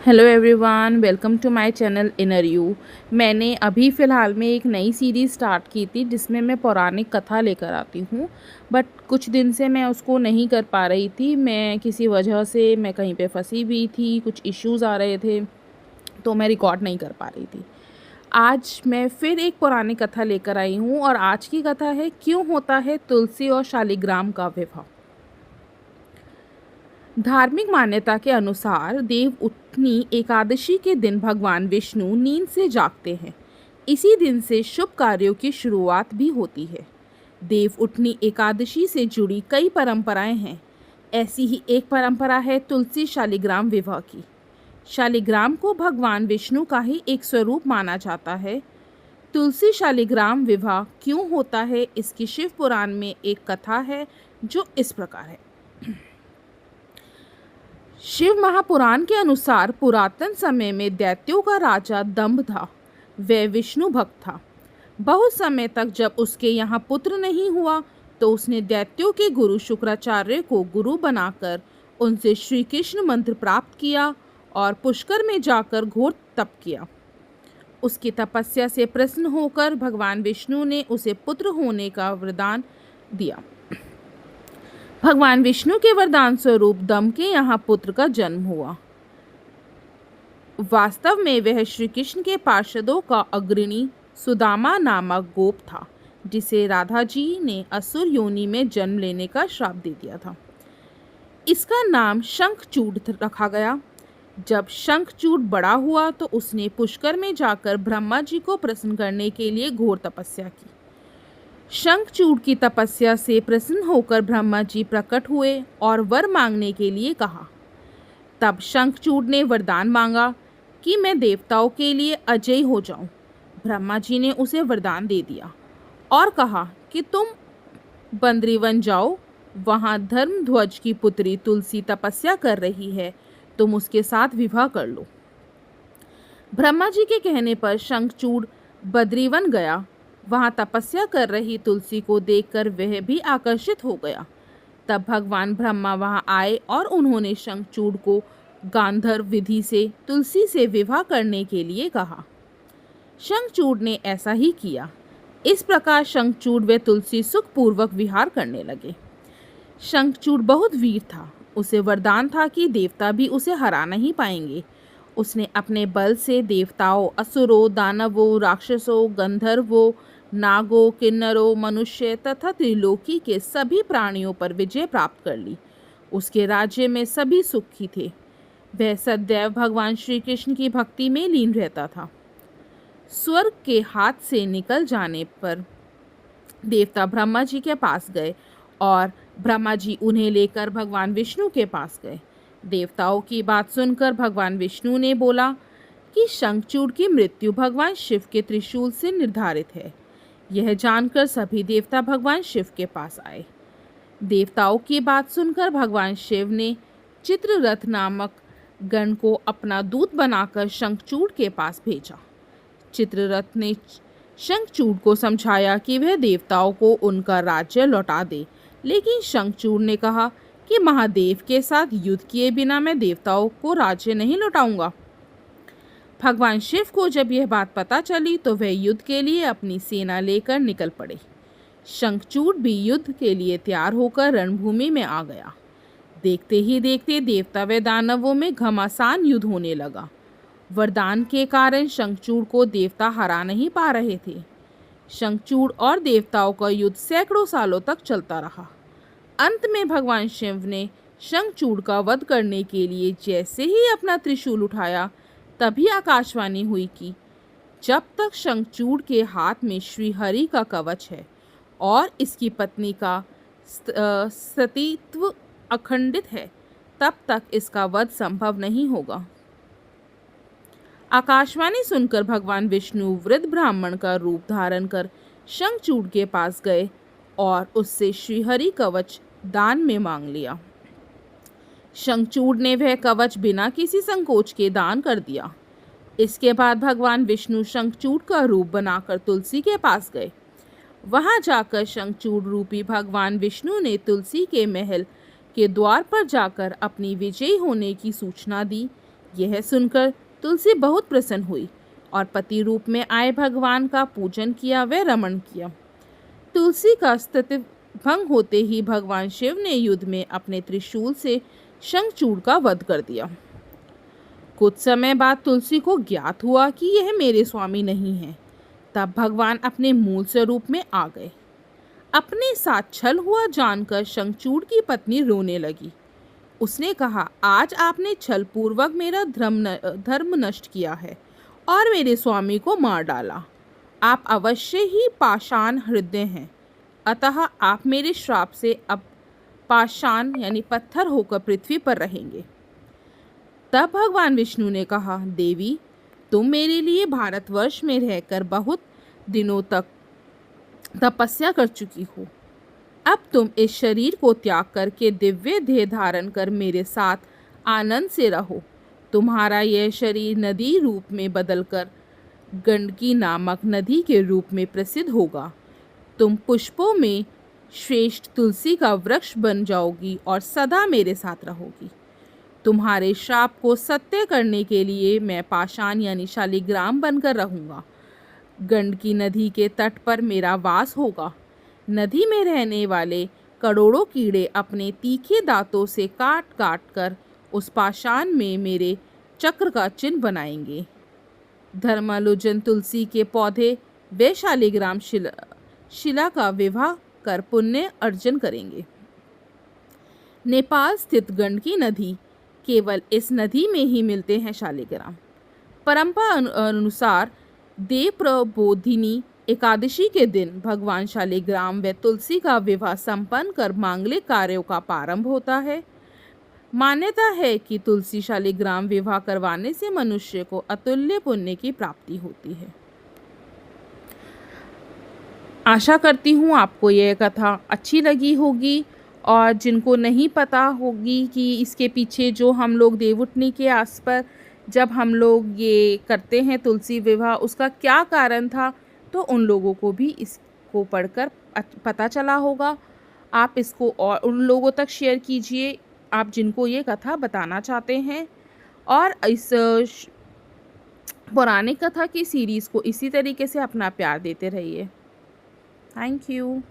Hello everyone, welcome to my channel inner you. मैंने अभी फ़िलहाल में एक नई सीरीज़ स्टार्ट की थी जिसमें मैं पौराणिक कथा लेकर आती हूँ। बट कुछ दिन से मैं उसको नहीं कर पा रही थी। मैं किसी वजह से मैं कहीं पे फंसी हुई थी, कुछ इश्यूज़ आ रहे थे, तो मैं रिकॉर्ड नहीं कर पा रही थी। आज मैं फिर एक पौराणिक कथा लेकर आई हूँ और आज की कथा है, क्यों होता है तुलसी और शालिग्राम का विवाह। धार्मिक मान्यता के अनुसार देव उठनी एकादशी के दिन भगवान विष्णु नींद से जागते हैं। इसी दिन से शुभ कार्यों की शुरुआत भी होती है। देव उठनी एकादशी से जुड़ी कई परंपराएं हैं। ऐसी ही एक परंपरा है तुलसी शालिग्राम विवाह की। शालिग्राम को भगवान विष्णु का ही एक स्वरूप माना जाता है। तुलसी शालिग्राम विवाह क्यों होता है, इसकी शिव पुराण में एक कथा है जो इस प्रकार है। शिव महापुराण के अनुसार पुरातन समय में दैत्यों का राजा दंभ था। वह विष्णु भक्त था। बहुत समय तक जब उसके यहाँ पुत्र नहीं हुआ तो उसने दैत्यों के गुरु शुक्राचार्य को गुरु बनाकर उनसे श्री कृष्ण मंत्र प्राप्त किया और पुष्कर में जाकर घोर तप किया। उसकी तपस्या से प्रसन्न होकर भगवान विष्णु ने उसे पुत्र होने का वरदान दिया। भगवान विष्णु के वरदान स्वरूप दंभ के यहाँ पुत्र का जन्म हुआ। वास्तव में वह श्री कृष्ण के पार्षदों का अग्रणी सुदामा नामक गोप था, जिसे राधा जी ने असुर योनि में जन्म लेने का श्राप दे दिया था। इसका नाम शंखचूड रखा गया। जब शंखचूड बड़ा हुआ तो उसने पुष्कर में जाकर ब्रह्मा जी को प्रसन्न करने के लिए घोर तपस्या की। शंखचूड की तपस्या से प्रसन्न होकर ब्रह्मा जी प्रकट हुए और वर मांगने के लिए कहा। तब शंखचूड ने वरदान मांगा कि मैं देवताओं के लिए अजय हो जाऊं। ब्रह्मा जी ने उसे वरदान दे दिया और कहा कि तुम बंद्रीवन जाओ, वहां धर्मध्वज की पुत्री तुलसी तपस्या कर रही है, तुम उसके साथ विवाह कर लो। ब्रह्मा जी के कहने पर शंखचूड बद्रीवन गया। वहां तपस्या कर रही तुलसी को देखकर वह भी आकर्षित हो गया। तब भगवान ब्रह्मा वहां आए और उन्होंने शंखचूड को गांधर्व विधि से तुलसी से विवाह करने के लिए कहा। शंखचूड ने ऐसा ही किया। इस प्रकार शंखचूड व तुलसी सुखपूर्वक विहार करने लगे। शंखचूड बहुत वीर था। उसे वरदान था कि देवता भी उसे हरा नहीं पाएंगे। उसने अपने बल से देवताओं, असुरों, दानवों, राक्षसों, गंधर्वों, नागों, किन्नरों, मनुष्य तथा त्रिलोकी के सभी प्राणियों पर विजय प्राप्त कर ली। उसके राज्य में सभी सुखी थे। वह सदैव भगवान श्री कृष्ण की भक्ति में लीन रहता था। स्वर्ग के हाथ से निकल जाने पर देवता ब्रह्मा जी के पास गए और ब्रह्मा जी उन्हें लेकर भगवान विष्णु के पास गए। देवताओं की बात सुनकर भगवान विष्णु ने बोला कि शंखचूड की मृत्यु भगवान शिव के त्रिशूल से निर्धारित है। यह जानकर सभी देवता भगवान शिव के पास आए। देवताओं की बात सुनकर भगवान शिव ने चित्ररथ नामक गण को अपना दूत बनाकर शंखचूड के पास भेजा। चित्ररथ ने शंखचूड को समझाया कि वह देवताओं को उनका राज्य लौटा दे, लेकिन शंखचूड ने कहा कि महादेव के साथ युद्ध किए बिना मैं देवताओं को राज्य नहीं लौटाऊंगा। भगवान शिव को जब यह बात पता चली तो वह युद्ध के लिए अपनी सेना लेकर निकल पड़े। शंखचूड भी युद्ध के लिए तैयार होकर रणभूमि में आ गया। देखते ही देखते देवता व दानवों में घमासान युद्ध होने लगा। वरदान के कारण शंखचूड को देवता हरा नहीं पा रहे थे। शंखचूड और देवताओं का युद्ध सैकड़ों सालों तक चलता रहा। अंत में भगवान शिव ने शंखचूड का वध करने के लिए जैसे ही अपना त्रिशूल उठाया, तभी आकाशवाणी हुई कि जब तक शंखचूड के हाथ में श्री हरि का कवच है और इसकी पत्नी का सतीत्व अखंडित है, तब तक इसका वध संभव नहीं होगा। आकाशवाणी सुनकर भगवान विष्णु वृद्ध ब्राह्मण का रूप धारण कर शंखचूड के पास गए और उससे श्रीहरि कवच दान में मांग लिया। शंखचूड ने वह कवच बिना किसी संकोच के दान कर दिया। इसके बाद भगवान विष्णु शंखचूड का रूप बनाकर तुलसी के पास गए। वहां जाकर शंखचूड रूपी भगवान विष्णु ने तुलसी के महल के द्वार पर जाकर अपनी विजयी होने की सूचना दी। यह सुनकर तुलसी बहुत प्रसन्न हुई और पति रूप में आए भगवान का पूजन किया व रमण किया। तुलसी का स्थिति भंग होते ही भगवान शिव ने युद्ध में अपने त्रिशूल से शंखचूड़ का वध कर दिया। कुछ समय बाद तुलसी को ज्ञात हुआ कि यह मेरे स्वामी नहीं है। तब भगवान अपने मूल स्वरूप में आ गए। अपने साथ छल हुआ जानकर शंखचूड़ की पत्नी रोने लगी। उसने कहा, आज आपने छल पूर्वक मेरा धर्म नष्ट किया है और मेरे स्वामी को मार डाला। आप अवश्य ही पाषाण हृदय हैं, अतः आप मेरे श्राप से अब पाषाण यानी पत्थर होकर पृथ्वी पर रहेंगे। तब भगवान विष्णु ने कहा, देवी, तुम मेरे लिए भारतवर्ष में रहकर बहुत दिनों तक तपस्या कर चुकी हो। अब तुम इस शरीर को त्याग करके दिव्य देह धारण कर मेरे साथ आनंद से रहो। तुम्हारा यह शरीर नदी रूप में बदलकर गंडकी नामक नदी के रूप में प्रसिद्ध होगा। तुम पुष्पों में श्रेष्ठ तुलसी का वृक्ष बन जाओगी और सदा मेरे साथ रहोगी। तुम्हारे श्राप को सत्य करने के लिए मैं पाषाण यानी शालिग्राम बनकर रहूँगा। गंडकी नदी के तट पर मेरा वास होगा। नदी में रहने वाले करोड़ों कीड़े अपने तीखे दांतों से काट काट कर उस पाषाण में मेरे चक्र का चिन्ह बनाएंगे। धर्मालोचन तुलसी के पौधे वे शालिग्राम शिला का विवाह कर पुण्य अर्जन करेंगे। नेपाल स्थित गंडकी नदी केवल इस नदी में ही मिलते हैं शालिग्राम। परंपरा अनुसार देव प्रबोधिनी एकादशी के दिन भगवान शालिग्राम व तुलसी का विवाह संपन्न कर मांगलिक कार्यों का प्रारंभ होता है। मान्यता है कि तुलसी शालिग्राम विवाह करवाने से मनुष्य को अतुल्य पुण्य की प्राप्ति होती है। आशा करती हूँ आपको यह कथा अच्छी लगी होगी और जिनको नहीं पता होगी कि इसके पीछे जो हम लोग देवउठनी के आस पर जब हम लोग ये करते हैं तुलसी विवाह, उसका क्या कारण था, तो उन लोगों को भी इसको पढ़कर पता चला होगा। आप इसको और उन लोगों तक शेयर कीजिए आप जिनको ये कथा बताना चाहते हैं और इस पौराणिक कथा की सीरीज़ को इसी तरीके से अपना प्यार देते रहिए। Thank you.